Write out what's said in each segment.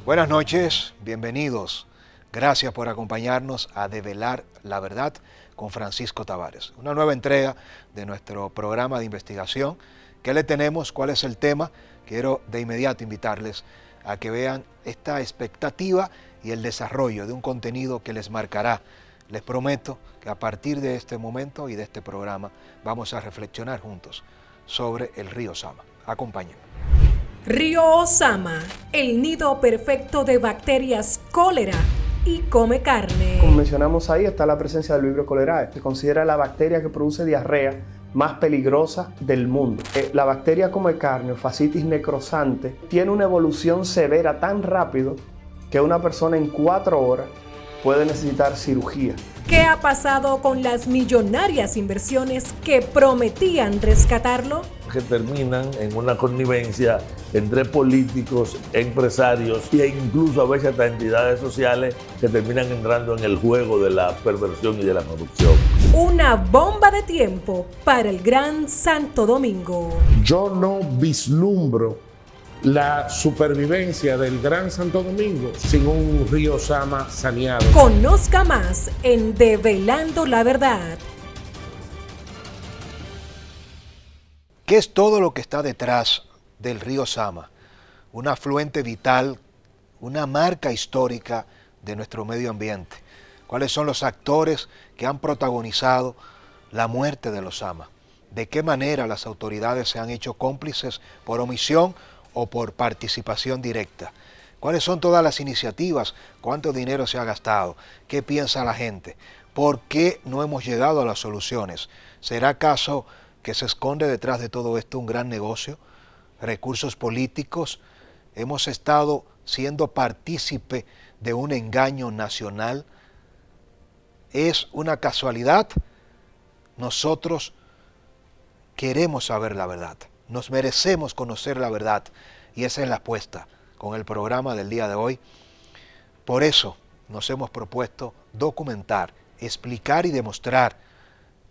Buenas noches, bienvenidos. Gracias por acompañarnos a Develar la Verdad con Francisco Tavares. Una nueva entrega de nuestro programa de investigación. ¿Qué le tenemos? ¿Cuál es el tema? Quiero de inmediato invitarles a que vean esta expectativa y el desarrollo de un contenido que les marcará. Les prometo que a partir de este momento y de este programa vamos a reflexionar juntos sobre el río Sama. Acompáñenme. Río Osama, el nido perfecto de bacterias cólera y come carne. Como mencionamos ahí, está la presencia del Vibrio cholerae. Se considera la bacteria que produce diarrea más peligrosa del mundo. La bacteria come carne, o fascitis necrosante, tiene una evolución severa tan rápido que una persona en 4 horas puede necesitar cirugía. ¿Qué ha pasado con las millonarias inversiones que prometían rescatarlo? Que terminan en una connivencia entre políticos, empresarios e incluso a veces hasta entidades sociales que terminan entrando en el juego de la perversión y de la corrupción. Una bomba de tiempo para el Gran Santo Domingo. Yo no vislumbro la supervivencia del Gran Santo Domingo sin un río Sama saneado. Conozca más en Develando la Verdad. ¿Qué es todo lo que está detrás del río Sama? Un afluente vital, una marca histórica de nuestro medio ambiente. ¿Cuáles son los actores que han protagonizado la muerte de los Sama? ¿De qué manera las autoridades se han hecho cómplices por omisión o por participación directa? ¿Cuáles son todas las iniciativas? ¿Cuánto dinero se ha gastado? ¿Qué piensa la gente? ¿Por qué no hemos llegado a las soluciones? ¿Será acaso que se esconde detrás de todo esto un gran negocio? ¿Recursos políticos? ¿Hemos estado siendo partícipe de un engaño nacional? ¿Es una casualidad? Nosotros queremos saber la verdad. Nos merecemos conocer la verdad y esa es la apuesta con el programa del día de hoy. Por eso nos hemos propuesto documentar, explicar y demostrar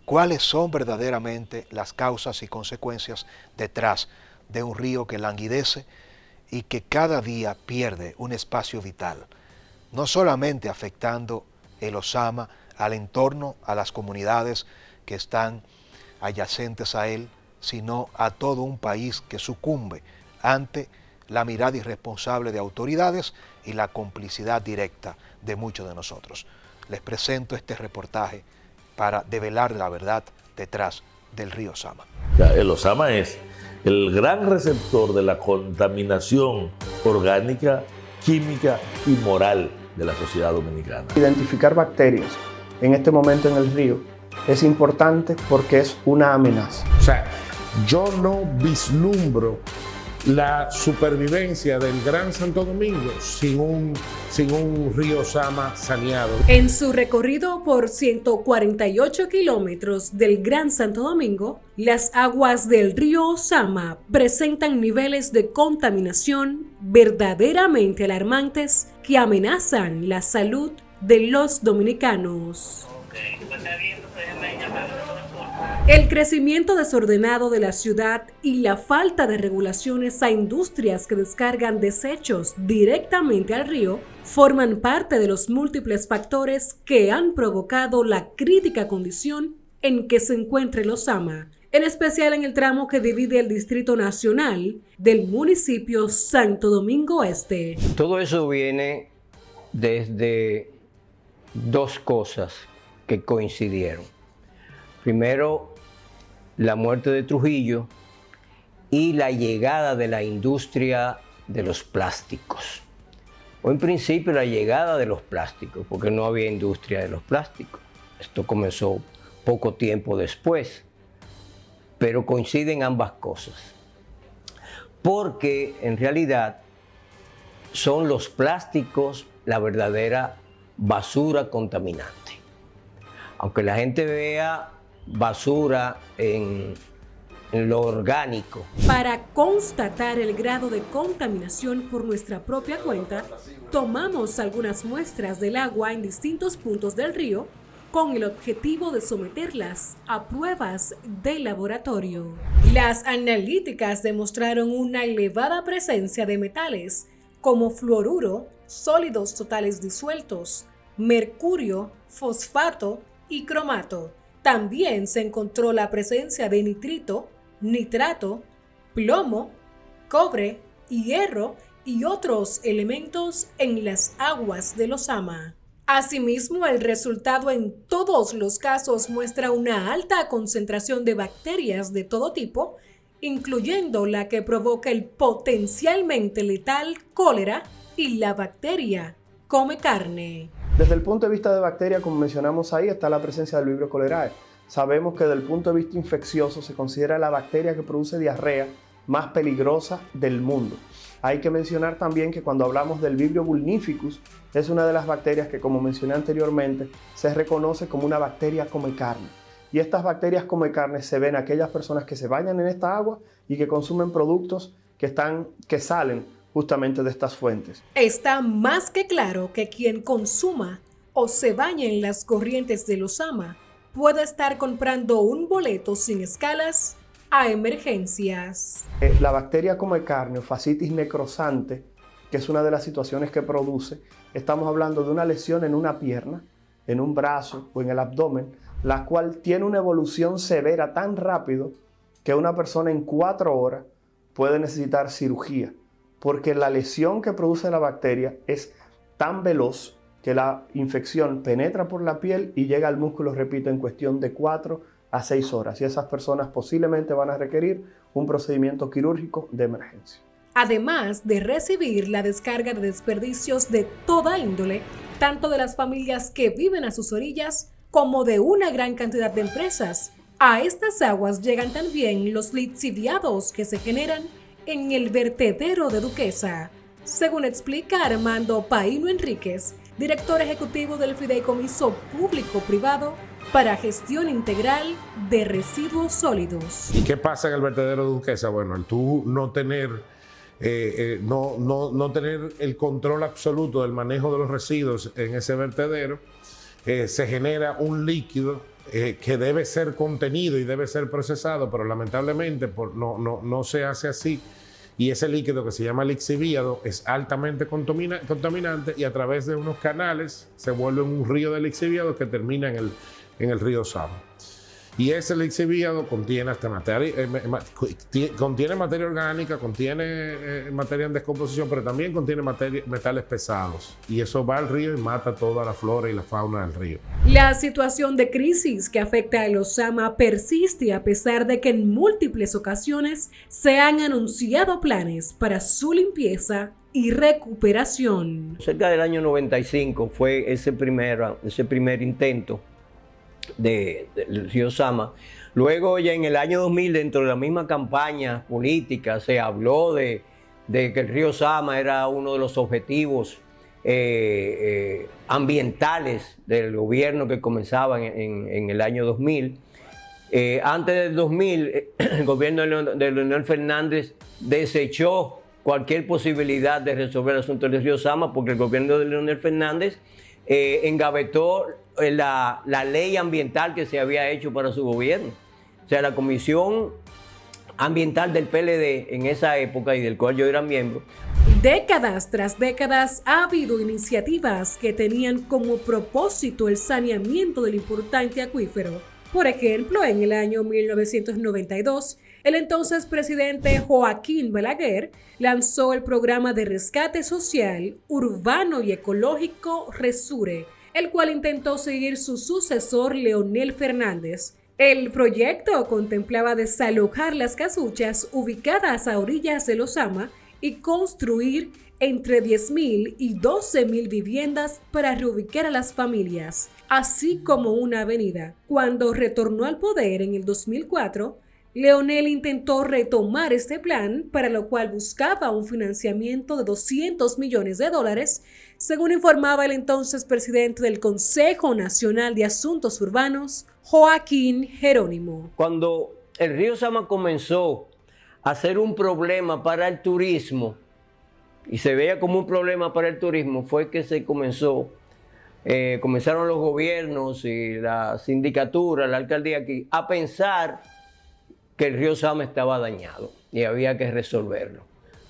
cuáles son verdaderamente las causas y consecuencias detrás de un río que languidece y que cada día pierde un espacio vital, no solamente afectando el Osama, al entorno, a las comunidades que están adyacentes a él, sino a todo un país que sucumbe ante la mirada irresponsable de autoridades y la complicidad directa de muchos de nosotros. Les presento este reportaje para develar la verdad detrás del río Sama. El Osama es el gran receptor de la contaminación orgánica, química y moral de la sociedad dominicana. Identificar bacterias en este momento en el río es importante porque es una amenaza. O sea, yo no vislumbro la supervivencia del Gran Santo Domingo sin un río Sama saneado. En su recorrido por 148 kilómetros del Gran Santo Domingo, las aguas del río Osama presentan niveles de contaminación verdaderamente alarmantes que amenazan la salud de los dominicanos. El crecimiento desordenado de la ciudad y la falta de regulaciones a industrias que descargan desechos directamente al río forman parte de los múltiples factores que han provocado la crítica condición en que se encuentra el Osama, en especial en el tramo que divide el Distrito Nacional del municipio Santo Domingo Este. Todo eso viene desde 2 cosas que coincidieron. Primero, la muerte de Trujillo y la llegada de la industria de los plásticos. O en principio la llegada de los plásticos, porque no había industria de los plásticos. Esto comenzó poco tiempo después, pero coinciden ambas cosas. Porque en realidad son los plásticos la verdadera basura contaminante. Aunque la gente vea basura en lo orgánico. Para constatar el grado de contaminación por nuestra propia cuenta, tomamos algunas muestras del agua en distintos puntos del río con el objetivo de someterlas a pruebas de laboratorio. Las analíticas demostraron una elevada presencia de metales como fluoruro, sólidos totales disueltos, mercurio, fosfato y cromato. También se encontró la presencia de nitrito, nitrato, plomo, cobre, hierro y otros elementos en las aguas del Osama. Asimismo, el resultado en todos los casos muestra una alta concentración de bacterias de todo tipo, incluyendo la que provoca el potencialmente letal cólera y la bacteria come carne. Desde el punto de vista de bacteria, como mencionamos ahí, está la presencia del Vibrio cholerae. Sabemos que desde el punto de vista infeccioso se considera la bacteria que produce diarrea más peligrosa del mundo. Hay que mencionar también que cuando hablamos del Vibrio vulnificus, es una de las bacterias que, como mencioné anteriormente, se reconoce como una bacteria come carne. Y estas bacterias come carne se ven en aquellas personas que se bañan en esta agua y que consumen productos que salen justamente de estas fuentes. Está más que claro que quien consuma o se bañe en las corrientes del Osama puede estar comprando un boleto sin escalas a emergencias. La bacteria come carne o fascitis necrosante, que es una de las situaciones que produce, estamos hablando de una lesión en una pierna, en un brazo o en el abdomen, la cual tiene una evolución severa tan rápido que una persona en 4 horas puede necesitar cirugía, porque la lesión que produce la bacteria es tan veloz que la infección penetra por la piel y llega al músculo, repito, en cuestión de 4 a 6 horas. Y esas personas posiblemente van a requerir un procedimiento quirúrgico de emergencia. Además de recibir la descarga de desperdicios de toda índole, tanto de las familias que viven a sus orillas como de una gran cantidad de empresas. A estas aguas llegan también los lixiviados que se generan en el vertedero de Duquesa. Según explica Armando Paino Enríquez, director ejecutivo del Fideicomiso Público-Privado para Gestión Integral de Residuos Sólidos. ¿Y qué pasa en el vertedero de Duquesa? Bueno, el tú no tener el control absoluto del manejo de los residuos en ese vertedero, se genera un líquido que debe ser contenido y debe ser procesado, pero lamentablemente no se hace así. Y ese líquido, que se llama lixiviado, es altamente contaminante y a través de unos canales se vuelve un río de lixiviado que termina en el río Sama. Y ese lixiviado contiene materia orgánica, contiene materia en descomposición, pero también contiene metales pesados. Y eso va al río y mata toda la flora y la fauna del río. La situación de crisis que afecta al Osama persiste a pesar de que en múltiples ocasiones se han anunciado planes para su limpieza y recuperación. Cerca del año 95 fue ese primer intento del río Sama. Luego, ya en el año 2000, dentro de la misma campaña política, se habló de que el río Sama era uno de los objetivos ambientales del gobierno que comenzaba en el año 2000. Antes del 2000, el gobierno de Leonel Fernández desechó cualquier posibilidad de resolver el asunto del río Sama, porque el gobierno de Leonel Fernández engavetó la ley ambiental que se había hecho para su gobierno. O sea, la Comisión Ambiental del PLD en esa época, y del cual yo era miembro. Décadas tras décadas ha habido iniciativas que tenían como propósito el saneamiento del importante acuífero. Por ejemplo, en el año 1992, el entonces presidente Joaquín Balaguer lanzó el programa de rescate social, urbano y ecológico RESURE, el cual intentó seguir su sucesor Leonel Fernández. El proyecto contemplaba desalojar las casuchas ubicadas a orillas del Osama y construir entre 10.000 y 12.000 viviendas para reubicar a las familias, así como una avenida. Cuando retornó al poder en el 2004, Leonel intentó retomar este plan, para lo cual buscaba un financiamiento de $200 millones, según informaba el entonces presidente del Consejo Nacional de Asuntos Urbanos, Joaquín Jerónimo. Cuando el río Sama comenzó a ser un problema para el turismo, y se veía como un problema para el turismo, fue que comenzaron los gobiernos y la sindicatura, la alcaldía aquí, a pensar que el río Sama estaba dañado y había que resolverlo.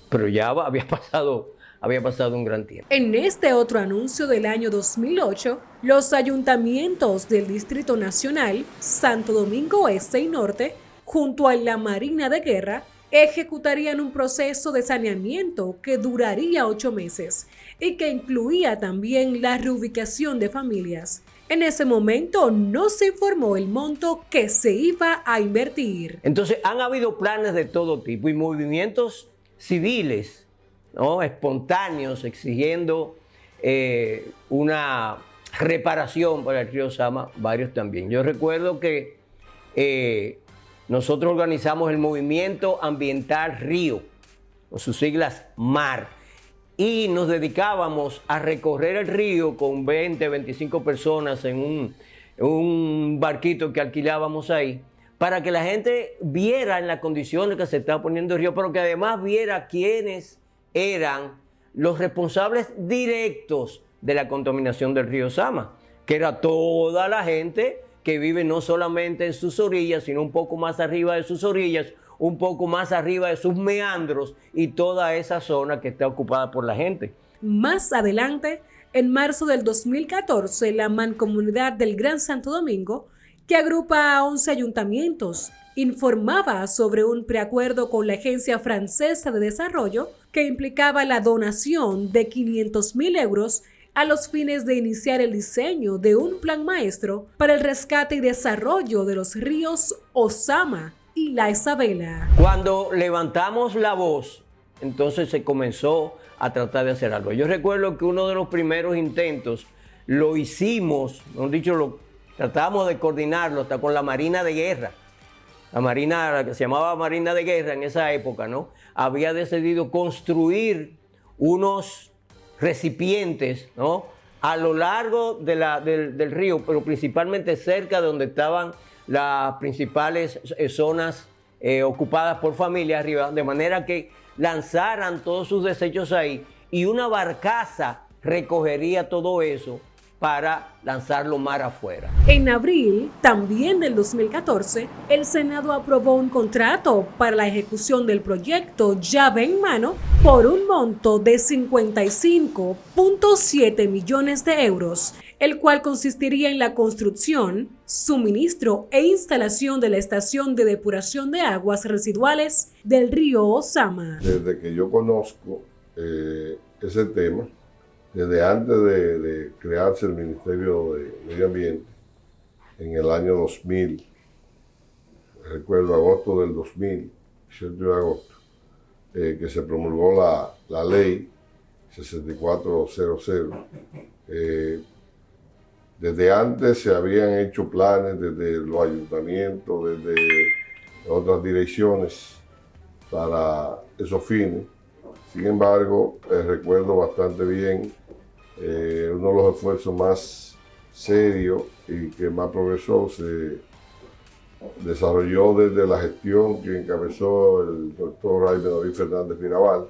Pero ya había pasado había pasado un gran tiempo. En este otro anuncio del año 2008, los ayuntamientos del Distrito Nacional, Santo Domingo Este y Norte, junto a la Marina de Guerra, ejecutarían un proceso de saneamiento que duraría 8 meses y que incluía también la reubicación de familias. En ese momento no se informó el monto que se iba a invertir. Entonces han habido planes de todo tipo y movimientos civiles, ¿no?, espontáneos, exigiendo una reparación para el río Sama, varios también. Yo recuerdo que nosotros organizamos el Movimiento Ambiental Río, con sus siglas MAR, y nos dedicábamos a recorrer el río con 20, 25 personas en un barquito que alquilábamos ahí, para que la gente viera en las condiciones que se estaba poniendo el río, pero que además viera quiénes eran los responsables directos de la contaminación del río Sama, que era toda la gente que vive no solamente en sus orillas, sino un poco más arriba de sus orillas, un poco más arriba de sus meandros y toda esa zona que está ocupada por la gente. Más adelante, en marzo del 2014, la Mancomunidad del Gran Santo Domingo, que agrupa a 11 ayuntamientos, informaba sobre un preacuerdo con la Agencia Francesa de Desarrollo que implicaba la donación de 500.000 euros a los fines de iniciar el diseño de un plan maestro para el rescate y desarrollo de los ríos Osama y la Isabela. Cuando levantamos la voz, entonces se comenzó a tratar de hacer algo. Yo recuerdo que uno de los primeros intentos lo hicimos, mejor dicho, tratamos de coordinarlo hasta con la Marina de Guerra. La Marina, que se llamaba Marina de Guerra en esa época, ¿no?, había decidido construir unos recipientes, ¿no?, a lo largo del río, pero principalmente cerca de donde estaban las principales zonas ocupadas por familias arriba, de manera que lanzaran todos sus desechos ahí y una barcaza recogería todo eso para lanzarlo mar afuera. En abril, también del 2014, el Senado aprobó un contrato para la ejecución del proyecto llave en mano por un monto de 55.7 millones de euros, el cual consistiría en la construcción, suministro e instalación de la estación de depuración de aguas residuales del río Osama. Desde que yo conozco ese tema, desde antes de crearse el Ministerio de Medio Ambiente, en el año 2000, recuerdo agosto del 2000, 18 de agosto, que se promulgó la ley 6400. Desde antes se habían hecho planes desde los ayuntamientos, desde otras direcciones para esos fines. Sin embargo, recuerdo bastante bien uno de los esfuerzos más serios y que más progresó se desarrolló desde la gestión que encabezó el doctor Jaime David Fernández Mirabal,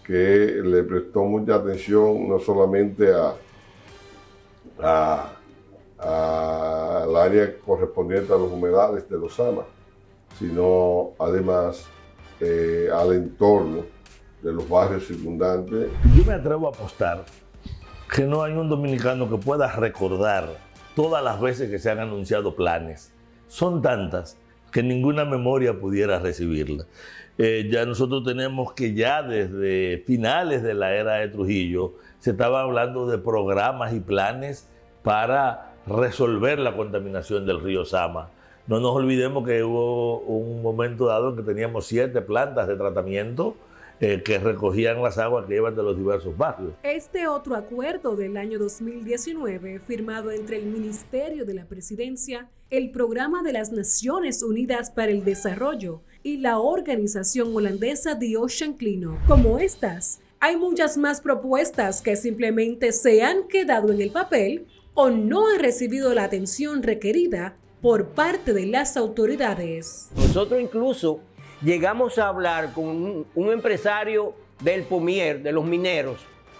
que le prestó mucha atención no solamente al área correspondiente a los humedales de los Sama, sino además al entorno de los barrios circundantes. Yo me atrevo a apostar que no hay un dominicano que pueda recordar todas las veces que se han anunciado planes. Son tantas que ninguna memoria pudiera recibirla. Ya nosotros tenemos que ya desde finales de la era de Trujillo se estaba hablando de programas y planes para resolver la contaminación del río Sama. No nos olvidemos que hubo un momento dado en que teníamos 7 plantas de tratamiento que recogían las aguas que iban de los diversos barrios. Este otro acuerdo del año 2019, firmado entre el Ministerio de la Presidencia, el Programa de las Naciones Unidas para el Desarrollo y la organización holandesa The Ocean Cleanup. Como estas, hay muchas más propuestas que simplemente se han quedado en el papel o no han recibido la atención requerida por parte de las autoridades. Nosotros incluso llegamos a hablar con un empresario del Pomier, de los mineros,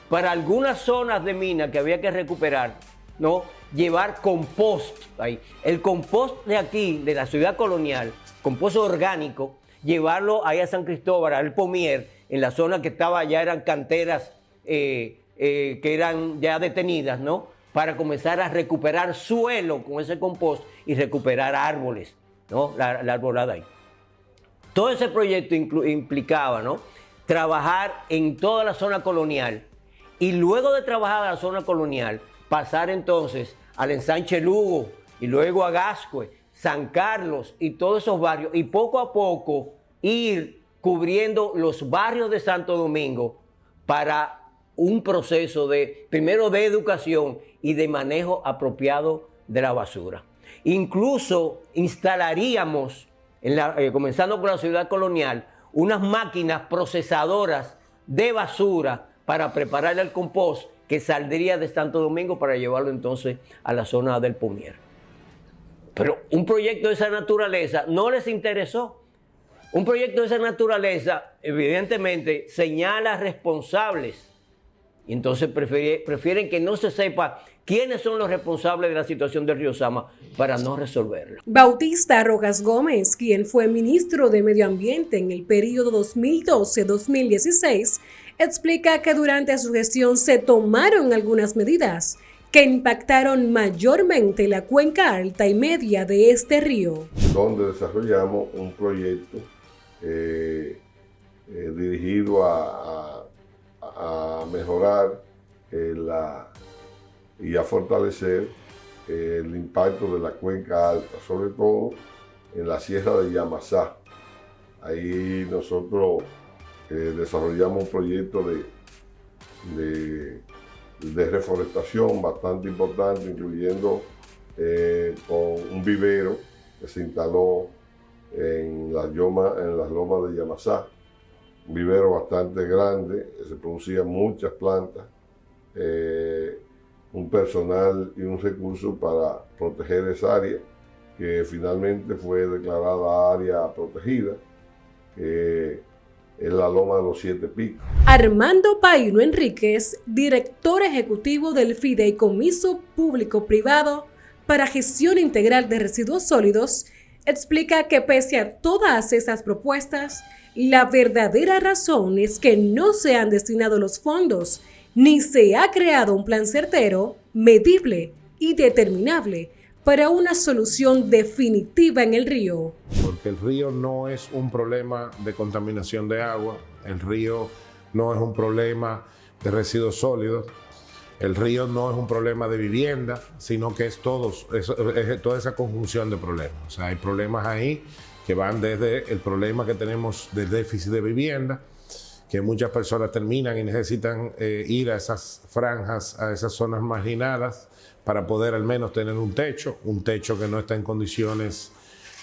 para algunas zonas de mina que había que recuperar, ¿no?, llevar compost ahí. El compost de aquí, de la ciudad colonial, compost orgánico, llevarlo ahí a San Cristóbal, al Pomier, en la zona que estaba, ya eran canteras que eran ya detenidas, ¿no? Para comenzar a recuperar suelo con ese compost y recuperar árboles, ¿no? La arbolada ahí. Todo ese proyecto implicaba, ¿no?, trabajar en toda la zona colonial y luego de trabajar en la zona colonial, pasar entonces al ensanche Lugo y luego a Gascue, San Carlos y todos esos barrios, y poco a poco ir cubriendo los barrios de Santo Domingo para un proceso primero de educación y de manejo apropiado de la basura. Incluso instalaríamos, comenzando con la ciudad colonial, unas máquinas procesadoras de basura para preparar el compost que saldría de Santo Domingo para llevarlo entonces a la zona del Pomier. Pero un proyecto de esa naturaleza no les interesó. Un proyecto de esa naturaleza, evidentemente, señala responsables. Y entonces prefieren que no se sepa quiénes son los responsables de la situación del río Sama para no resolverlo. Bautista Rojas Gómez, quien fue ministro de Medio Ambiente en el periodo 2012-2016, explica que durante su gestión se tomaron algunas medidas que impactaron mayormente la cuenca alta y media de este río. Donde desarrollamos un proyecto dirigido a mejorar y a fortalecer el impacto de la cuenca alta, sobre todo en la sierra de Yamasá. Ahí nosotros desarrollamos un proyecto de reforestación bastante importante, incluyendo con un vivero que se instaló en las lomas de Yamasá. Un vivero bastante grande, se producían muchas plantas, un personal y un recurso para proteger esa área, que finalmente fue declarada área protegida, que es la Loma de los Siete Picos. Armando Paino Enríquez, director ejecutivo del Fideicomiso Público-Privado para Gestión Integral de Residuos Sólidos, explica que pese a todas esas propuestas, la verdadera razón es que no se han destinado los fondos, ni se ha creado un plan certero, medible y determinable para una solución definitiva en el río. Porque el río no es un problema de contaminación de agua, el río no es un problema de residuos sólidos, el río no es un problema de vivienda, sino que es toda esa conjunción de problemas. O sea, hay problemas ahí que van desde el problema que tenemos del déficit de vivienda, que muchas personas terminan y necesitan ir a esas franjas, a esas zonas marginadas para poder al menos tener un techo que no está en condiciones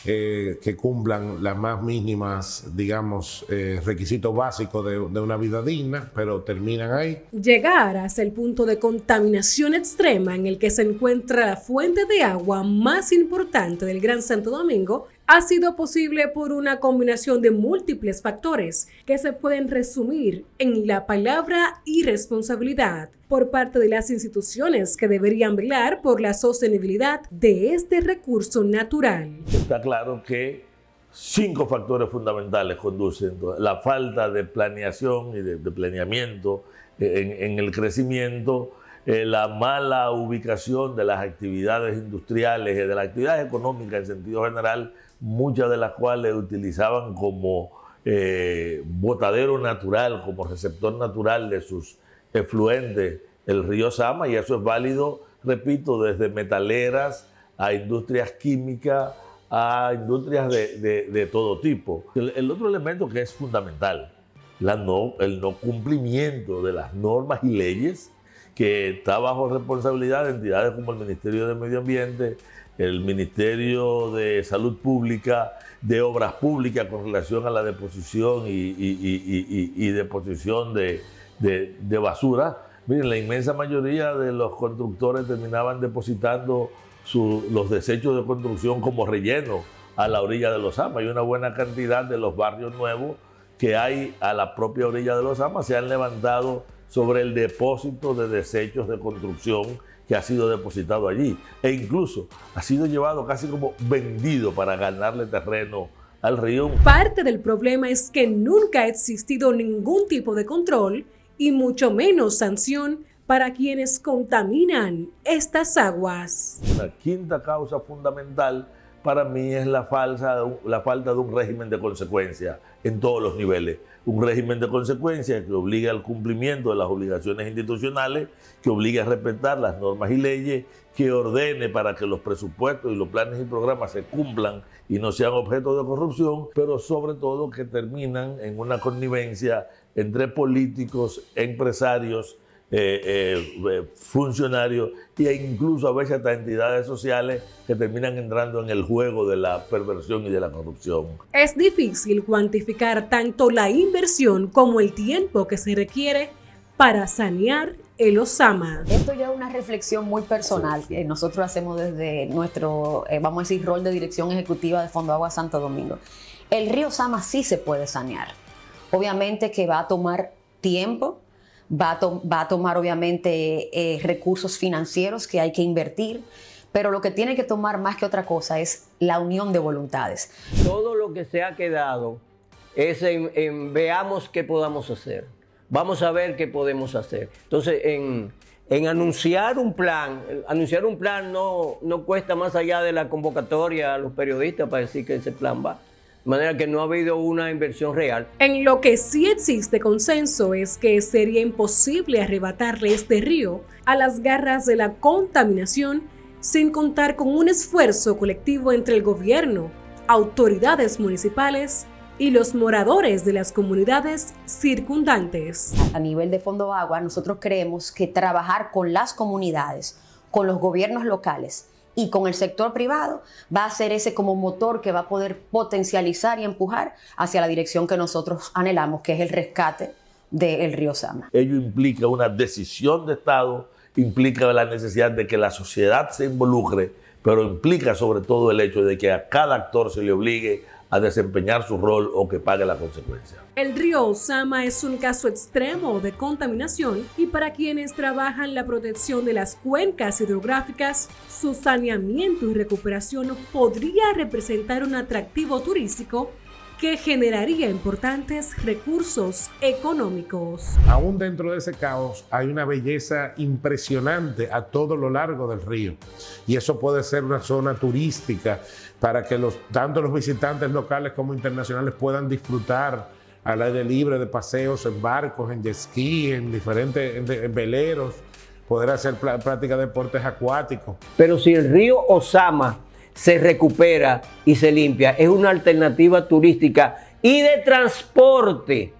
que cumplan las más mínimas, digamos, requisitos básicos de una vida digna, pero terminan ahí. Llegar hasta el punto de contaminación extrema en el que se encuentra la fuente de agua más importante del Gran Santo Domingo ha sido posible por una combinación de múltiples factores que se pueden resumir en la palabra irresponsabilidad por parte de las instituciones que deberían velar por la sostenibilidad de este recurso natural. Está claro que 5 factores fundamentales conducen: la falta de planeación y de planeamiento en el crecimiento, la mala ubicación de las actividades industriales y de las actividades económicas en sentido general, muchas de las cuales utilizaban como botadero natural, como receptor natural de sus efluentes el río Sama, y eso es válido, repito, desde metaleras a industrias químicas, a industrias de todo tipo. El otro elemento que es fundamental, el no cumplimiento de las normas y leyes, que está bajo responsabilidad de entidades como el Ministerio de Medio Ambiente, el Ministerio de Salud Pública, de Obras Públicas con relación a la deposición y deposición de basura. Miren, la inmensa mayoría de los constructores terminaban depositando los desechos de construcción como relleno a la orilla de los Sama. Hay una buena cantidad de los barrios nuevos que hay a la propia orilla de los Sama se han levantado sobre el depósito de desechos de construcción que ha sido depositado allí, e incluso ha sido llevado casi como vendido para ganarle terreno al río. Parte del problema es que nunca ha existido ningún tipo de control y mucho menos sanción para quienes contaminan estas aguas. Una quinta causa fundamental para mí es la falta de un régimen de consecuencia en todos los niveles. Un régimen de consecuencia que obligue al cumplimiento de las obligaciones institucionales, que obligue a respetar las normas y leyes, que ordene para que los presupuestos y los planes y programas se cumplan y no sean objeto de corrupción, pero sobre todo que terminan en una connivencia entre políticos, empresarios, funcionarios e incluso a veces hasta entidades sociales que terminan entrando en el juego de la perversión y de la corrupción. Es difícil cuantificar tanto la inversión como el tiempo que se requiere para sanear el Osama. Esto ya es una reflexión muy personal que nosotros hacemos desde nuestro, vamos a decir, rol de dirección ejecutiva de Fondo Agua Santo Domingo. El río Osama sí se puede sanear. Obviamente que va a tomar tiempo, va a tomar obviamente recursos financieros que hay que invertir, pero lo que tiene que tomar más que otra cosa es la unión de voluntades. Todo lo que se ha quedado es en veamos qué podamos hacer. Vamos a ver qué podemos hacer. Entonces, en anunciar un plan no cuesta más allá de la convocatoria a los periodistas para decir que ese plan va. De manera que no ha habido una inversión real. En lo que sí existe consenso es que sería imposible arrebatarle este río a las garras de la contaminación sin contar con un esfuerzo colectivo entre el gobierno, autoridades municipales y los moradores de las comunidades circundantes. A nivel de Fondo Agua, nosotros creemos que trabajar con las comunidades, con los gobiernos locales y con el sector privado va a ser ese como motor que va a poder potencializar y empujar hacia la dirección que nosotros anhelamos, que es el rescate del río Osama. Ello implica una decisión de Estado, implica la necesidad de que la sociedad se involucre, pero implica sobre todo el hecho de que a cada actor se le obligue a desempeñar su rol o que pague la consecuencia. El río Osama es un caso extremo de contaminación y para quienes trabajan la protección de las cuencas hidrográficas, su saneamiento y recuperación podría representar un atractivo turístico que generaría importantes recursos económicos. Aún dentro de ese caos hay una belleza impresionante a todo lo largo del río y eso puede ser una zona turística para que tanto los visitantes locales como internacionales puedan disfrutar al aire libre de paseos en barcos, en jet ski, en diferentes en veleros, poder hacer práctica de deportes acuáticos. Pero si el río Osama se recupera y se limpia, es una alternativa turística y de transporte,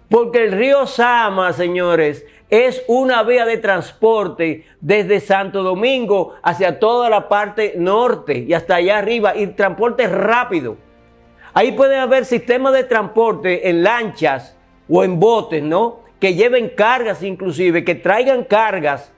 porque el río Osama, señores, es una vía de transporte desde Santo Domingo hacia toda la parte norte y hasta allá arriba, y transporte rápido. Ahí puede haber sistemas de transporte en lanchas o en botes, ¿no? Que lleven cargas inclusive, que traigan cargas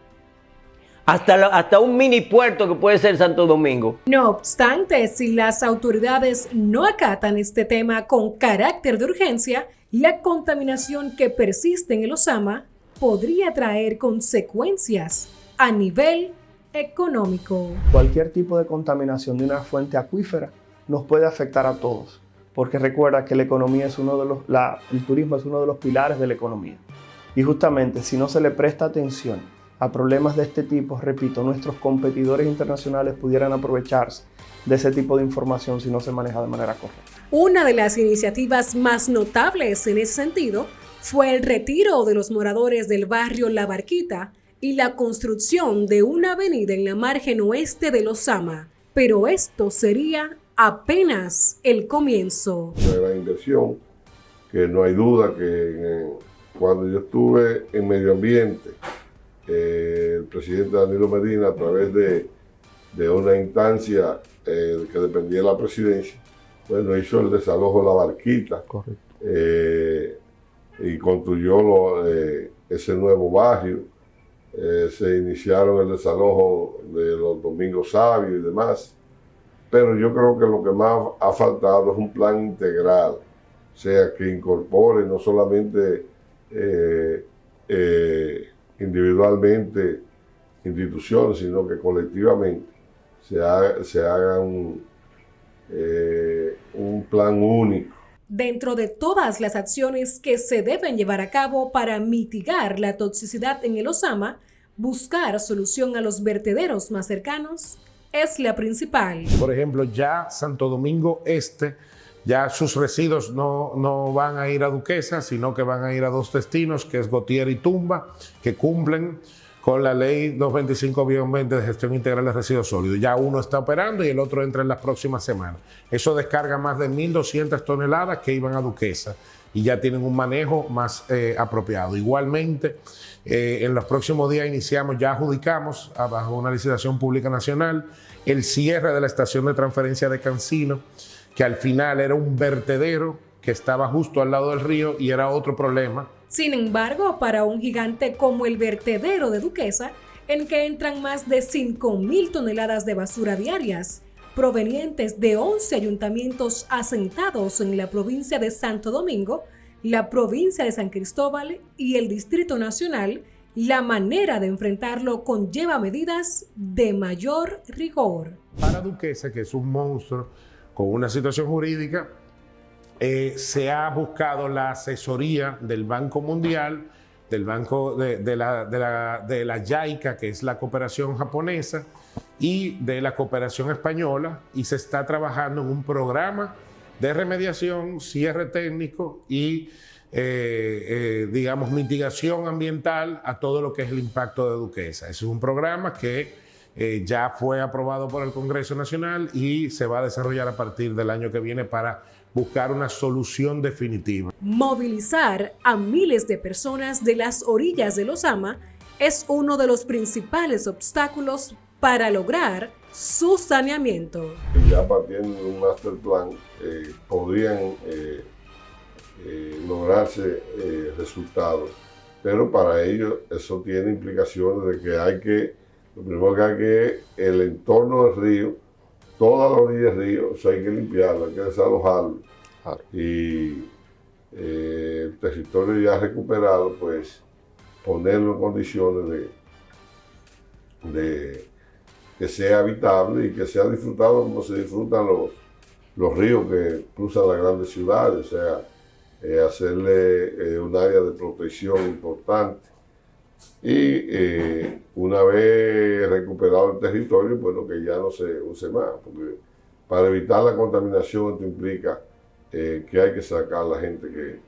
hasta un mini puerto que puede ser Santo Domingo. No obstante, si las autoridades no acatan este tema con carácter de urgencia, la contaminación que persiste en el Osama podría traer consecuencias a nivel económico. Cualquier tipo de contaminación de una fuente acuífera nos puede afectar a todos, porque recuerda que la economía es el turismo es uno de los pilares de la economía. Y justamente si no se le presta atención a problemas de este tipo, repito, nuestros competidores internacionales pudieran aprovecharse de ese tipo de información si no se maneja de manera correcta. Una de las iniciativas más notables en ese sentido fue el retiro de los moradores del barrio La Barquita y la construcción de una avenida en la margen oeste del Osama. Pero esto sería apenas el comienzo. Una gran inversión, que no hay duda que cuando yo estuve en medio ambiente, el presidente Danilo Medina, a través de una instancia que dependía de la presidencia, bueno, hizo el desalojo de La Barquita. Correcto. Y construyó ese nuevo barrio. Se iniciaron el desalojo de los Domingos Sabios y demás. Pero yo creo que lo que más ha faltado es un plan integral, o sea, que incorpore no solamente individualmente instituciones, sino que colectivamente se hagan un plan único. Dentro de todas las acciones que se deben llevar a cabo para mitigar la toxicidad en el Osama, buscar solución a los vertederos más cercanos es la principal. Por ejemplo, ya Santo Domingo Este, ya sus residuos no van a ir a Duquesa, sino que van a ir a dos destinos, que es Gautier y Tumba, que cumplen con la ley 225-20 de gestión integral de residuos sólidos. Ya uno está operando y el otro entra en las próximas semanas. Eso descarga más de 1.200 toneladas que iban a Duquesa y ya tienen un manejo más apropiado. Igualmente, en los próximos días ya adjudicamos, bajo una licitación pública nacional, el cierre de la estación de transferencia de Cancino, que al final era un vertedero que estaba justo al lado del río y era otro problema. Sin embargo, para un gigante como el vertedero de Duquesa, en que entran más de 5.000 toneladas de basura diarias, provenientes de 11 ayuntamientos asentados en la provincia de Santo Domingo, la provincia de San Cristóbal y el Distrito Nacional, la manera de enfrentarlo conlleva medidas de mayor rigor. Para Duquesa, que es un monstruo con una situación jurídica, se ha buscado la asesoría del Banco Mundial, del Banco de la JICA, que es la cooperación japonesa, y de la cooperación española, y se está trabajando en un programa de remediación, cierre técnico y digamos mitigación ambiental a todo lo que es el impacto de Duquesa. Es un programa que ya fue aprobado por el Congreso Nacional y se va a desarrollar a partir del año que viene para buscar una solución definitiva. Movilizar a miles de personas de las orillas del Osama es uno de los principales obstáculos para lograr su saneamiento. Ya partiendo de un master plan, podrían lograrse resultados, pero para ello eso tiene implicaciones de que lo primero que hay que el entorno del río, toda la orilla del río, o sea, hay que limpiarlo, hay que desalojarlo. Y el territorio ya recuperado, pues ponerlo en condiciones de que sea habitable y que sea disfrutado como se disfrutan los ríos que cruzan las grandes ciudades, o sea, hacerle un área de protección importante. Y una vez recuperado el territorio, bueno, que ya no se use más, porque para evitar la contaminación esto implica que hay que sacar a la gente que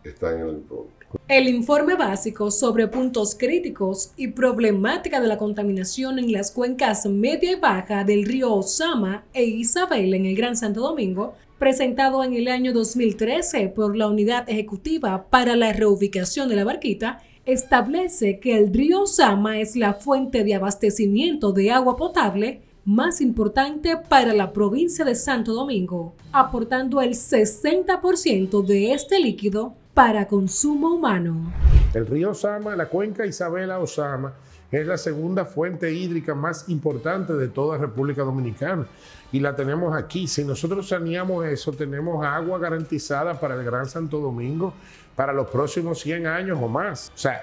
está en el entorno. El informe básico sobre puntos críticos y problemática de la contaminación en las cuencas media y baja del río Osama e Isabel en el Gran Santo Domingo, presentado en el año 2013 por la Unidad Ejecutiva para la Reubicación de la Barquita, establece que el río Osama es la fuente de abastecimiento de agua potable más importante para la provincia de Santo Domingo, aportando el 60% de este líquido para consumo humano. El río Osama, la cuenca Isabela-Osama, es la segunda fuente hídrica más importante de toda República Dominicana y la tenemos aquí. Si nosotros saneamos eso, tenemos agua garantizada para el Gran Santo Domingo para los próximos 100 años o más. O sea,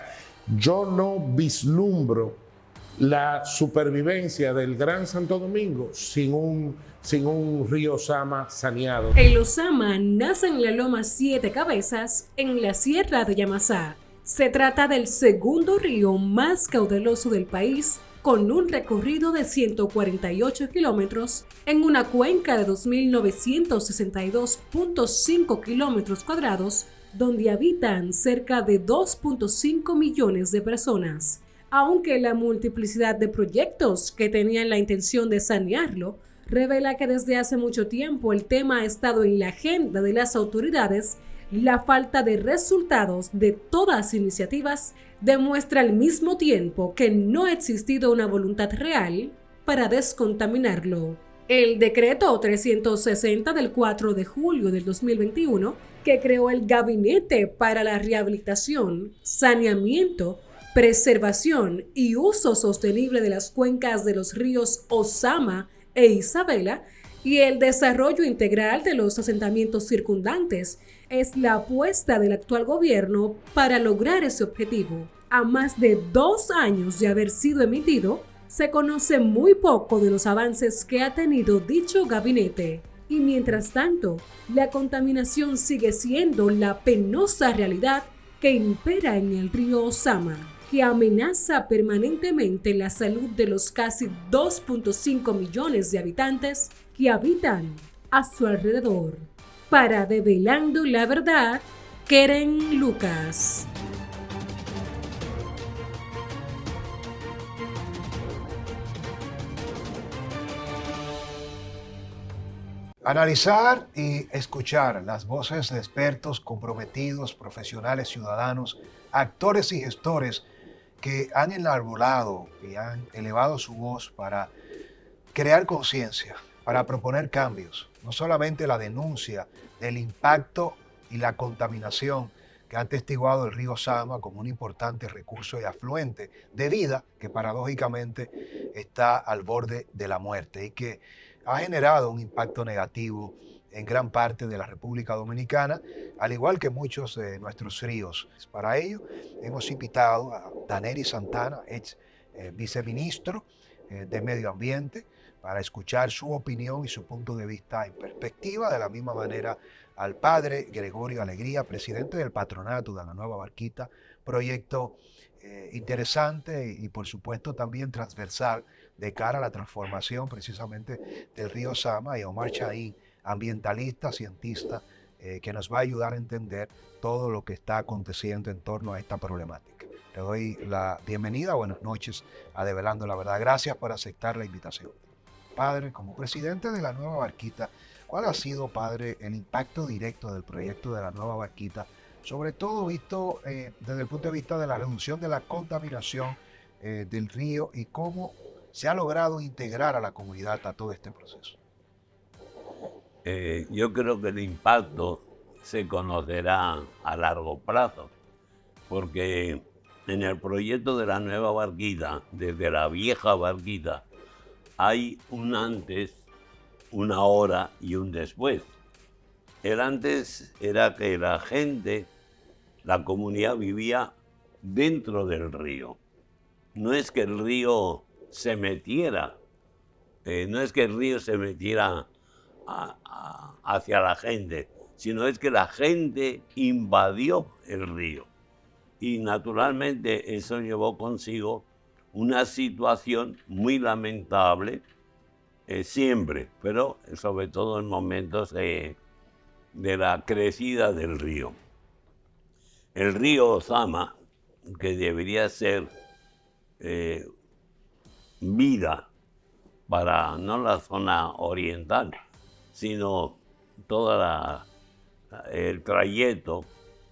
yo no vislumbro la supervivencia del Gran Santo Domingo sin un río Osama saneado. El Osama nace en la Loma Siete Cabezas, en la Sierra de Yamasá. Se trata del segundo río más caudaloso del país, con un recorrido de 148 kilómetros en una cuenca de 2.962.5 kilómetros cuadrados, donde habitan cerca de 2.5 millones de personas. Aunque la multiplicidad de proyectos que tenían la intención de sanearlo revela que desde hace mucho tiempo el tema ha estado en la agenda de las autoridades, la falta de resultados de todas las iniciativas demuestra al mismo tiempo que no ha existido una voluntad real para descontaminarlo. El decreto 360 del 4 de julio del 2021, que creó el Gabinete para la Rehabilitación, Saneamiento, Preservación y Uso Sostenible de las Cuencas de los ríos Osama e Isabela y el desarrollo integral de los asentamientos circundantes, es la apuesta del actual gobierno para lograr ese objetivo. A más de 2 años de haber sido emitido, se conoce muy poco de los avances que ha tenido dicho gabinete. Y mientras tanto, la contaminación sigue siendo la penosa realidad que impera en el río Osama, que amenaza permanentemente la salud de los casi 2.5 millones de habitantes que habitan a su alrededor. Para Develando la Verdad, Keren Lucas. Analizar y escuchar las voces de expertos comprometidos, profesionales, ciudadanos, actores y gestores que han enarbolado y han elevado su voz para crear conciencia, para proponer cambios, no solamente la denuncia del impacto y la contaminación que ha atestiguado el río Sama como un importante recurso y afluente de vida que paradójicamente está al borde de la muerte y que ha generado un impacto negativo en gran parte de la República Dominicana, al igual que muchos de nuestros ríos. Para ello, hemos invitado a Daneri Santana, ex viceministro de Medio Ambiente, para escuchar su opinión y su punto de vista en perspectiva, de la misma manera al padre Gregorio Alegría, presidente del patronato de la Nueva Barquita, proyecto interesante y por supuesto también transversal de cara a la transformación precisamente del río Sama, y Omar Chaín, ambientalista, cientista, que nos va a ayudar a entender todo lo que está aconteciendo en torno a esta problemática. Le doy la bienvenida, buenas noches a Develando la Verdad. Gracias por aceptar la invitación. Padre, como presidente de la Nueva Barquita, ¿cuál ha sido, padre, el impacto directo del proyecto de la Nueva Barquita, sobre todo visto desde el punto de vista de la reducción de la contaminación del río y cómo se ha logrado integrar a la comunidad a todo este proceso? Yo creo que el impacto se conocerá a largo plazo, porque en el proyecto de la Nueva Barquita, desde la vieja Barquita, hay un antes, una hora y un después. El antes era que la gente, la comunidad vivía dentro del río. No es que el río se metiera, hacia la gente, sino es que la gente invadió el río. Y naturalmente eso llevó consigo una situación muy lamentable siempre, pero sobre todo en momentos de la crecida del río. El río Sama, que debería ser vida para no la zona oriental, sino todo el trayecto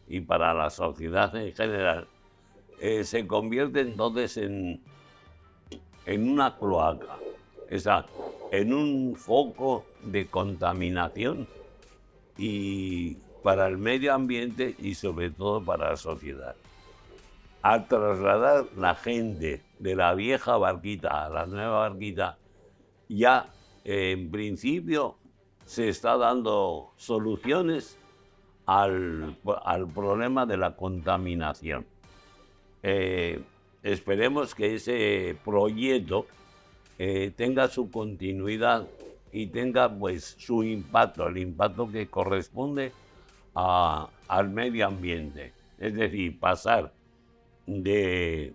y para la sociedad en general, se convierte entonces en una cloaca, en un foco de contaminación y para el medio ambiente y sobre todo para la sociedad. Al trasladar la gente de la vieja Barquita a la Nueva Barquita, ya en principio se está dando soluciones al problema de la contaminación. Esperemos que ese proyecto tenga su continuidad y tenga pues su impacto, el impacto que corresponde al medio ambiente. Es decir, pasar de...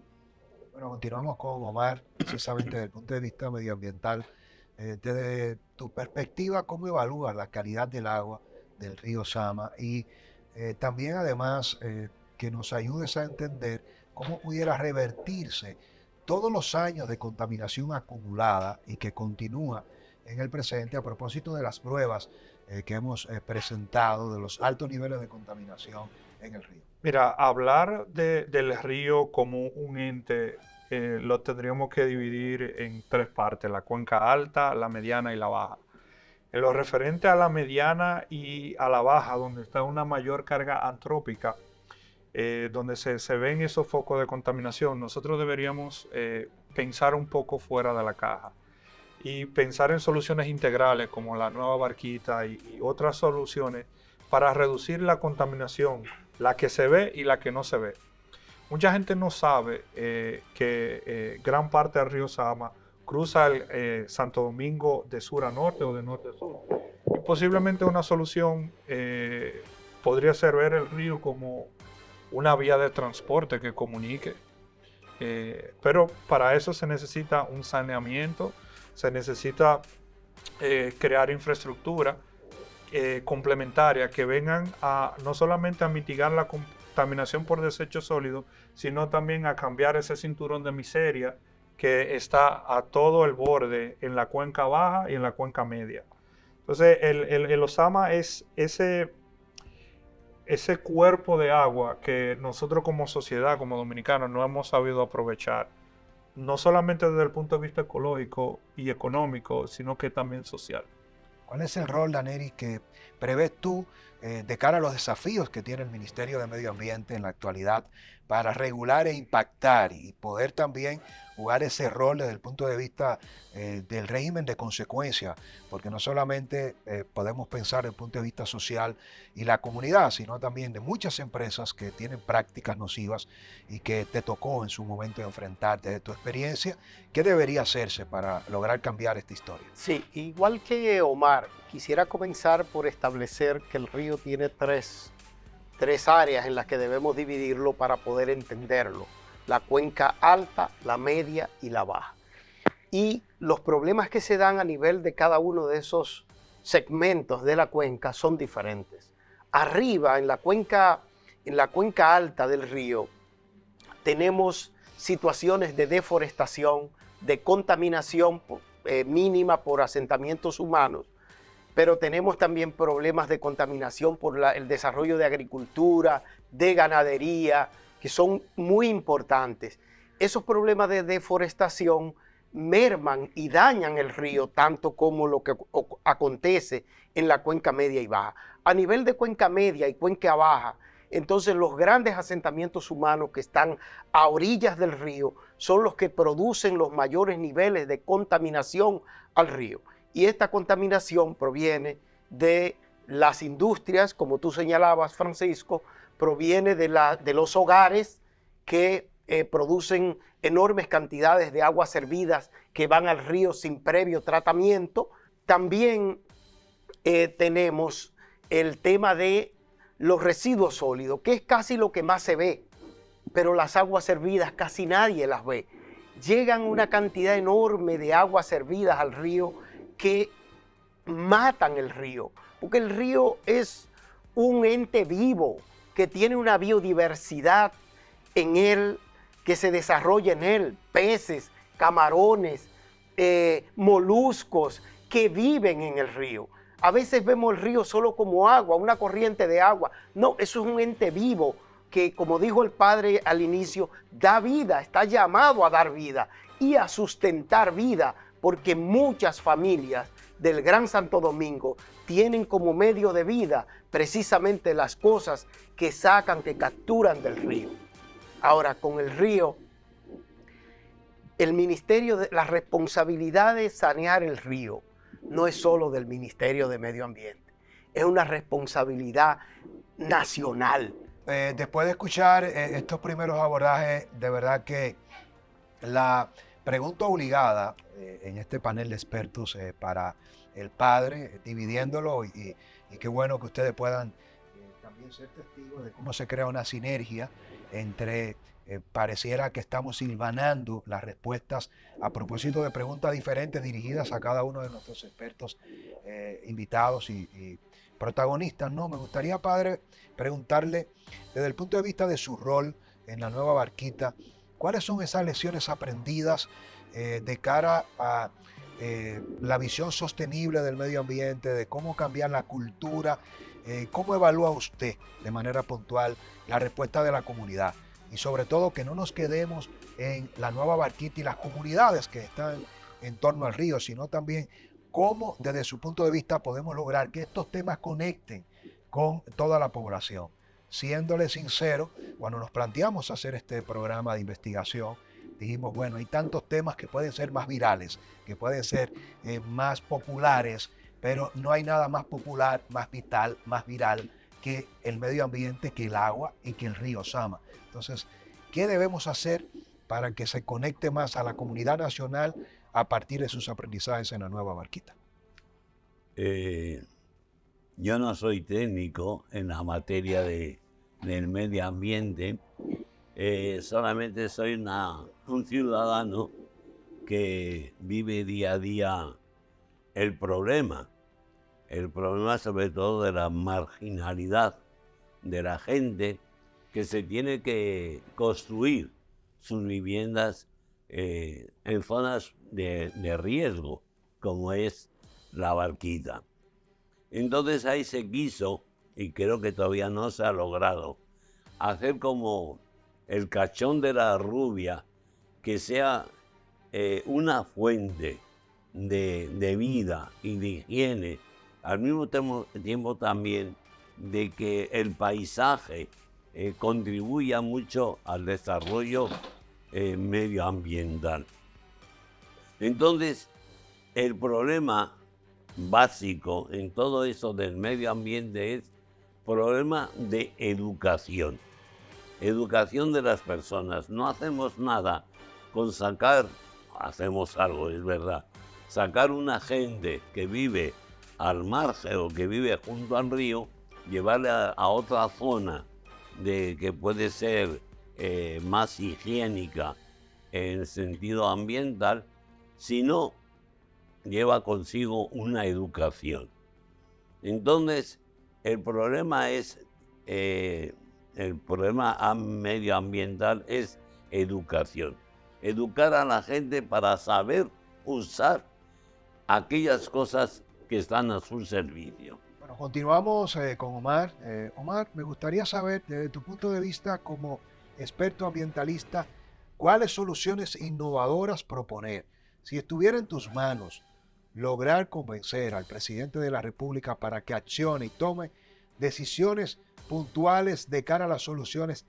Bueno, continuamos con Omar, precisamente desde el punto de vista medioambiental. Desde tu perspectiva, ¿cómo evalúas la calidad del agua del río Sama? Y también, además, que nos ayudes a entender cómo pudiera revertirse todos los años de contaminación acumulada y que continúa en el presente a propósito de las pruebas que hemos presentado de los altos niveles de contaminación en el río. Mira, hablar del río como un ente lo tendríamos que dividir en tres partes: la cuenca alta, la mediana y la baja. En lo referente a la mediana y a la baja, donde está una mayor carga antrópica, donde se ven esos focos de contaminación, nosotros deberíamos pensar un poco fuera de la caja y pensar en soluciones integrales como la Nueva Barquita y otras soluciones para reducir la contaminación, la que se ve y la que no se ve. Mucha gente no sabe que gran parte del río Sama cruza el Santo Domingo de sur a norte o de norte a sur. Y posiblemente una solución podría ser ver el río como una vía de transporte que comunique. Pero para eso se necesita un saneamiento, se necesita crear infraestructura complementaria que vengan a no solamente a mitigar la contaminación por desechos sólidos, sino también a cambiar ese cinturón de miseria que está a todo el borde en la cuenca baja y en la cuenca media. Entonces el Osama es ese cuerpo de agua que nosotros como sociedad, como dominicanos, no hemos sabido aprovechar, no solamente desde el punto de vista ecológico y económico, sino que también social. ¿Cuál es el rol, Daneris, que prevés tú de cara a los desafíos que tiene el Ministerio de Medio Ambiente en la actualidad para regular e impactar y poder también jugar ese rol desde el punto de vista del régimen de consecuencia? Porque no solamente podemos pensar desde el punto de vista social y la comunidad, sino también de muchas empresas que tienen prácticas nocivas y que te tocó en su momento enfrentarte. De tu experiencia, ¿qué debería hacerse para lograr cambiar esta historia? Sí, igual que Omar, quisiera comenzar por establecer que el río tiene tres áreas en las que debemos dividirlo para poder entenderlo: la cuenca alta, la media y la baja. Y los problemas que se dan a nivel de cada uno de esos segmentos de la cuenca son diferentes. Arriba, en la cuenca alta del río, tenemos situaciones de deforestación, de contaminación mínima por asentamientos humanos, pero tenemos también problemas de contaminación por el desarrollo de agricultura, de ganadería, que son muy importantes. Esos problemas de deforestación merman y dañan el río tanto como lo que acontece en la cuenca media y baja. A nivel de cuenca media y cuenca baja, entonces los grandes asentamientos humanos que están a orillas del río son los que producen los mayores niveles de contaminación al río. Y esta contaminación proviene de las industrias, como tú señalabas, Francisco, proviene de los hogares que producen enormes cantidades de aguas servidas que van al río sin previo tratamiento. También tenemos el tema de los residuos sólidos, que es casi lo que más se ve, pero las aguas servidas casi nadie las ve. Llegan una cantidad enorme de aguas servidas al río que matan el río, porque el río es un ente vivo que tiene una biodiversidad en él, que se desarrolla en él, peces, camarones, moluscos que viven en el río. A veces vemos el río solo como agua, una corriente de agua. No, eso es un ente vivo que, como dijo el padre al inicio, da vida, está llamado a dar vida y a sustentar vida, porque muchas familias del Gran Santo Domingo tienen como medio de vida precisamente las cosas que sacan, que capturan del río. Ahora, con el río, el ministerio, la responsabilidad de sanear el río no es solo del Ministerio de Medio Ambiente, es una responsabilidad nacional. Después de escuchar estos primeros abordajes, de verdad que la pregunta obligada en este panel de expertos para el padre, dividiéndolo, y qué bueno que ustedes puedan también ser testigos de cómo se crea una sinergia entre, pareciera que estamos hilvanando las respuestas a propósito de preguntas diferentes dirigidas a cada uno de nuestros expertos invitados y protagonistas, ¿no? Me gustaría, padre, preguntarle desde el punto de vista de su rol en la nueva Barquita, ¿cuáles son esas lecciones aprendidas de cara a la visión sostenible del medio ambiente, de cómo cambiar la cultura? ¿Cómo evalúa usted de manera puntual la respuesta de la comunidad? Y sobre todo que no nos quedemos en la nueva Barquita y las comunidades que están en torno al río, sino también cómo desde su punto de vista podemos lograr que estos temas conecten con toda la población. Siéndole sincero, cuando nos planteamos hacer este programa de investigación, dijimos, bueno, hay tantos temas que pueden ser más virales, que pueden ser más populares, pero no hay nada más popular, más vital, más viral que el medio ambiente, que el agua y que el río Sama. Entonces, ¿qué debemos hacer para que se conecte más a la comunidad nacional a partir de sus aprendizajes en la nueva Barquita? Yo no soy técnico en la materia del medio ambiente, solamente soy un ciudadano que vive día a día el problema sobre todo de la marginalidad de la gente que se tiene que construir sus viviendas en zonas de riesgo, como es la Barquita. Entonces ahí se quiso, y creo que todavía no se ha logrado, hacer como el Cachón de la Rubia, que sea una fuente de vida y de higiene, al mismo tiempo también de que el paisaje contribuya mucho al desarrollo medioambiental. Entonces, el problema básico en todo eso del medio ambiente es problema de educación. Educación de las personas. No hacemos nada con hacemos algo, es verdad, sacar una gente que vive al margen o que vive junto al río, llevarla a otra zona que puede ser más higiénica en sentido ambiental, si no lleva consigo una educación. Entonces, el problema medioambiental es educación. Educar a la gente para saber usar aquellas cosas que están a su servicio. Bueno, continuamos con Omar. Omar, me gustaría saber, desde tu punto de vista como experto ambientalista, ¿cuáles soluciones innovadoras proponer? Si estuviera en tus manos lograr convencer al presidente de la República para que accione y tome decisiones puntuales de cara a las soluciones,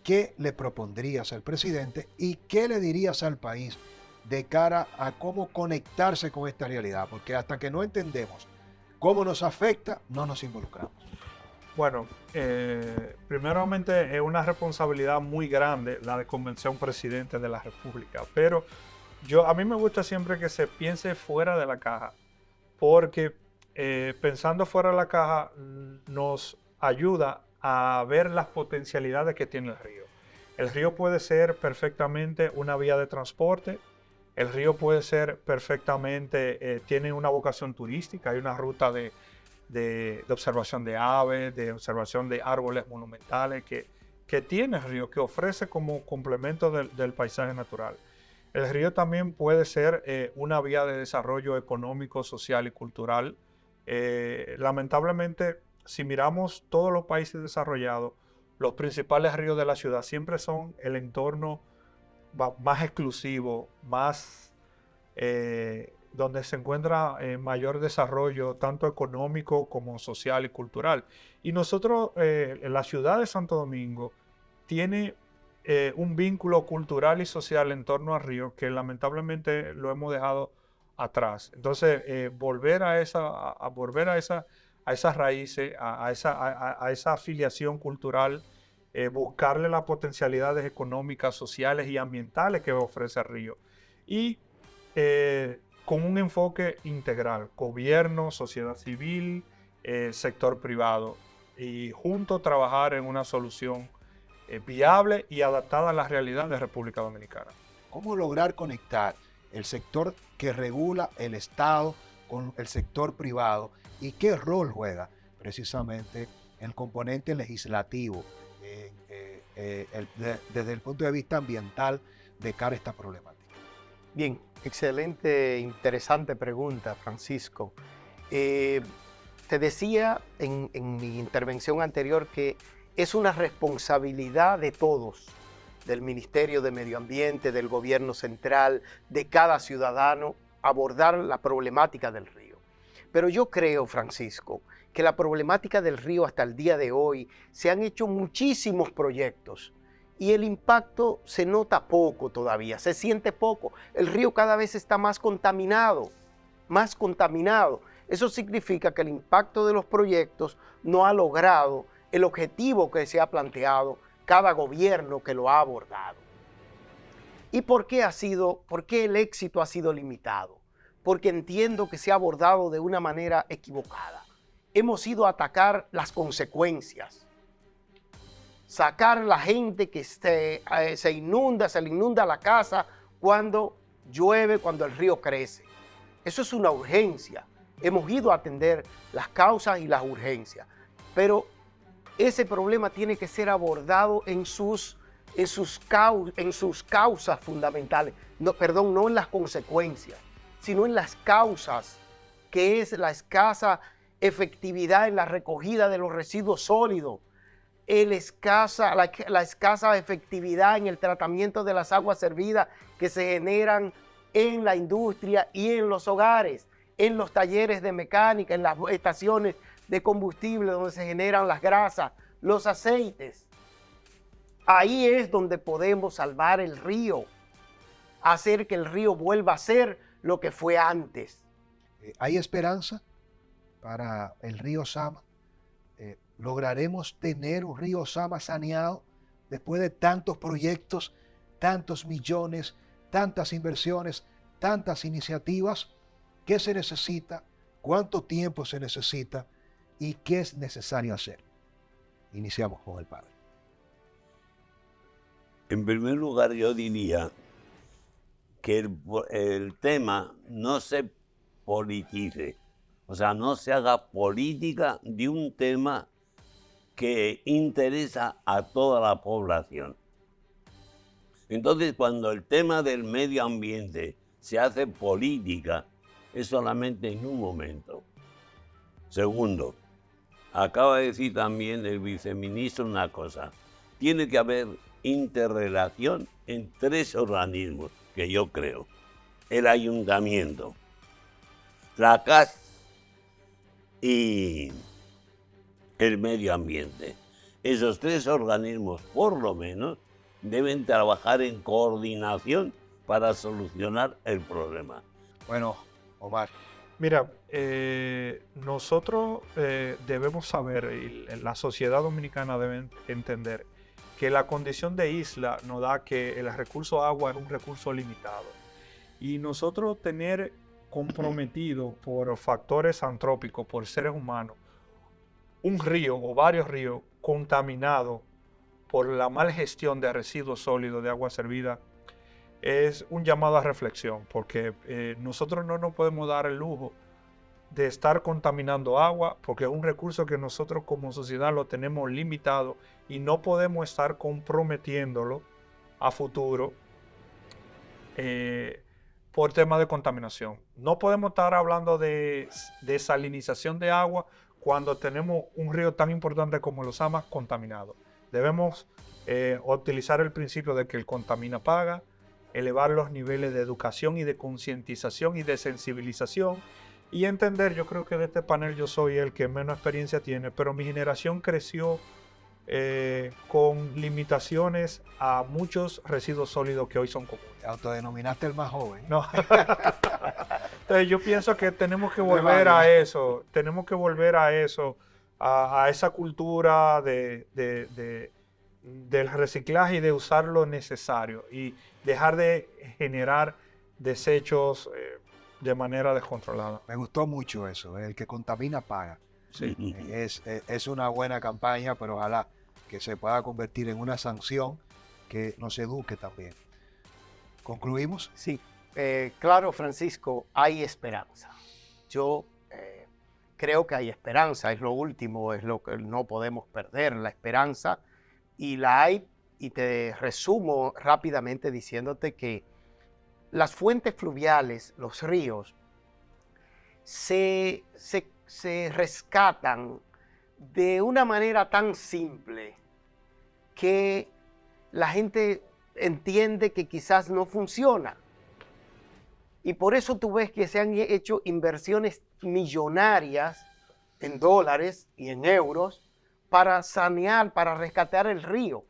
¿qué le propondrías al presidente y qué le dirías al país de cara a cómo conectarse con esta realidad? Porque hasta que no entendemos cómo nos afecta, no nos involucramos. Bueno, primeramente es una responsabilidad muy grande la de convencer a un presidente de la República, pero a mí me gusta siempre que se piense fuera de la caja, porque pensando fuera de la caja nos ayuda a ver las potencialidades que tiene el río. El río puede ser perfectamente una vía de transporte, el río puede ser perfectamente, tiene una vocación turística, hay una ruta de observación de aves, de observación de árboles monumentales que tiene el río, que ofrece como complemento del paisaje natural. El río también puede ser una vía de desarrollo económico, social y cultural. Lamentablemente, si miramos todos los países desarrollados, los principales ríos de la ciudad siempre son el entorno más exclusivo, más donde se encuentra mayor desarrollo tanto económico como social y cultural. Y nosotros, la ciudad de Santo Domingo, tiene un vínculo cultural y social en torno al río que lamentablemente lo hemos dejado atrás. Entonces, volver a esas raíces, a esa afiliación cultural, buscarle las potencialidades económicas, sociales y ambientales que ofrece el río. Y con un enfoque integral, gobierno, sociedad civil, sector privado, y juntos trabajar en una solución viable y adaptada a la realidad de República Dominicana. ¿Cómo lograr conectar el sector que regula el Estado con el sector privado y qué rol juega precisamente el componente legislativo desde el punto de vista ambiental de cara a esta problemática? Bien, excelente, interesante pregunta, Francisco. Te decía en mi intervención anterior que es una responsabilidad de todos, del Ministerio de Medio Ambiente, del gobierno central, de cada ciudadano, abordar la problemática del río. Pero yo creo, Francisco, que la problemática del río hasta el día de hoy se han hecho muchísimos proyectos y el impacto se nota poco todavía, se siente poco. El río cada vez está más contaminado, más contaminado. Eso significa que el impacto de los proyectos no ha logrado el objetivo que se ha planteado cada gobierno que lo ha abordado. ¿Y por qué el éxito ha sido limitado? Porque entiendo que se ha abordado de una manera equivocada. hemos ido a atacar las consecuencias. Sacar la gente que se le inunda la casa cuando llueve, cuando el río crece. Eso es una urgencia. Hemos ido a atender las causas y las urgencias. Pero ese problema tiene que ser abordado en sus causas fundamentales. No en las consecuencias, sino en las causas, que es la escasa efectividad en la recogida de los residuos sólidos, la escasa efectividad en el tratamiento de las aguas servidas que se generan en la industria y en los hogares, en los talleres de mecánica, en las estaciones de combustible donde se generan las grasas, los aceites. Ahí es donde podemos salvar el río, hacer que el río vuelva a ser lo que fue antes. ¿Hay esperanza para el río Sama? ¿Lograremos tener un río Sama saneado después de tantos proyectos, tantos millones, tantas inversiones, tantas iniciativas? ¿Qué se necesita? ¿Cuánto tiempo se necesita? ¿Y qué es necesario hacer? Iniciamos con el padre. En primer lugar, yo diría que el tema no se politice, o sea, no se haga política de un tema que interesa a toda la población. Entonces, cuando el tema del medio ambiente se hace política, es solamente en un momento. Segundo, acaba de decir también el viceministro una cosa, tiene que haber interrelación en 3 organismos que yo creo: el ayuntamiento, la CAS y el medio ambiente. Esos 3 organismos, por lo menos, deben trabajar en coordinación para solucionar el problema. Bueno, Omar. Mira, nosotros debemos saber, y la sociedad dominicana debe entender, que la condición de isla nos da que el recurso agua es un recurso limitado. Y nosotros tener comprometido por factores antrópicos, por seres humanos, un río o varios ríos contaminados por la mal gestión de residuos sólidos de agua servida, es un llamado a reflexión, porque nosotros no nos podemos dar el lujo de estar contaminando agua, porque es un recurso que nosotros como sociedad lo tenemos limitado y no podemos estar comprometiéndolo a futuro por temas de contaminación. No podemos estar hablando de desalinización de agua cuando tenemos un río tan importante como los Sama contaminado. Debemos utilizar el principio de que el contamina paga, elevar los niveles de educación y de concientización y de sensibilización y entender. Yo creo que de este panel yo soy el que menos experiencia tiene, pero mi generación creció con limitaciones a muchos residuos sólidos que hoy son comunes. Autodenominaste el más joven. No. Entonces yo pienso que tenemos que volver a eso, a esa cultura del reciclaje y de usar lo necesario y dejar de generar desechos de manera descontrolada. Me gustó mucho eso, el que contamina paga. Sí. Es una buena campaña, pero ojalá que se pueda convertir en una sanción que nos eduque también. ¿Concluimos? Sí, claro, Francisco, hay esperanza. Yo creo que hay esperanza, es lo último, es lo que no podemos perder, la esperanza, y la hay, y te resumo rápidamente diciéndote que las fuentes fluviales, los ríos, se rescatan de una manera tan simple que la gente entiende que quizás no funciona. Y por eso tú ves que se han hecho inversiones millonarias en dólares y en euros para sanear, para rescatar el río.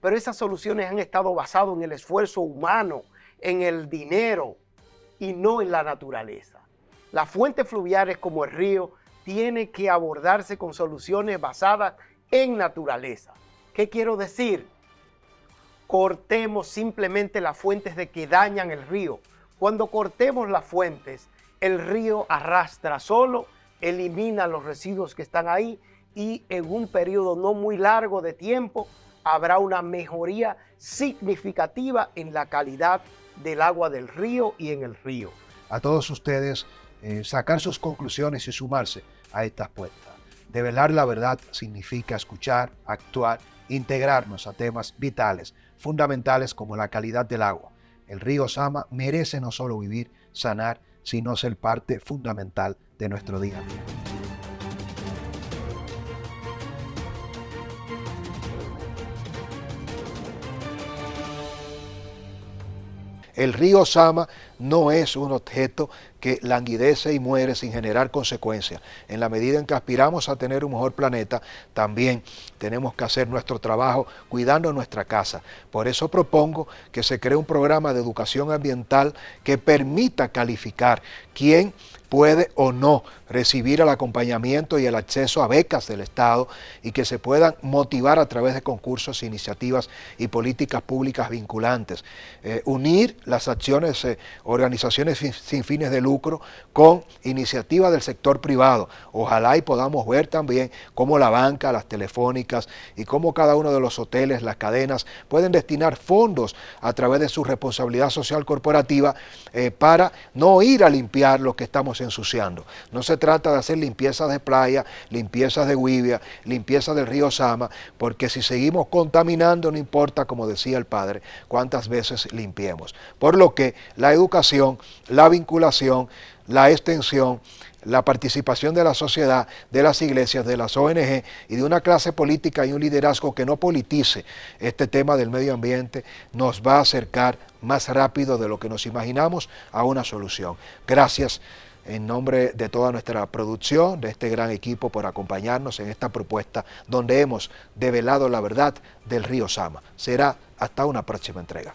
Pero esas soluciones han estado basadas en el esfuerzo humano, en el dinero y no en la naturaleza. Las fuentes fluviales como el río tienen que abordarse con soluciones basadas en naturaleza. ¿Qué quiero decir? Cortemos simplemente las fuentes de que dañan el río. Cuando cortemos las fuentes, el río arrastra solo elimina los residuos que están ahí y en un periodo no muy largo de tiempo habrá una mejoría significativa en la calidad del agua del río y en el río. A todos ustedes, sacar sus conclusiones y sumarse a esta apuesta. Develar la verdad significa escuchar, actuar, integrarnos a temas vitales, fundamentales como la calidad del agua. El río Sama merece no solo vivir, sanar, sino ser parte fundamental de nuestro día a día. El río Sama no es un objeto que languidece y muere sin generar consecuencias. En la medida en que aspiramos a tener un mejor planeta, también tenemos que hacer nuestro trabajo cuidando nuestra casa. Por eso propongo que se cree un programa de educación ambiental que permita calificar quién puede o no recibir el acompañamiento y el acceso a becas del Estado y que se puedan motivar a través de concursos, iniciativas y políticas públicas vinculantes. Unir las acciones, organizaciones sin fines de lucro con iniciativas del sector privado. Ojalá y podamos ver también cómo la banca, las telefónicas y cómo cada uno de los hoteles, las cadenas pueden destinar fondos a través de su responsabilidad social corporativa para no ir a limpiar lo que estamos ensuciando. No se trata de hacer limpiezas de playa, limpiezas de Guivia, limpiezas del río Sama, porque si seguimos contaminando, no importa, como decía el padre, cuántas veces limpiemos. Por lo que la educación, la vinculación, la extensión, la participación de la sociedad, de las iglesias, de las ONG y de una clase política y un liderazgo que no politice este tema del medio ambiente nos va a acercar más rápido de lo que nos imaginamos a una solución. Gracias en nombre de toda nuestra producción, de este gran equipo, por acompañarnos en esta propuesta donde hemos develado la verdad del río Sama. Será hasta una próxima entrega.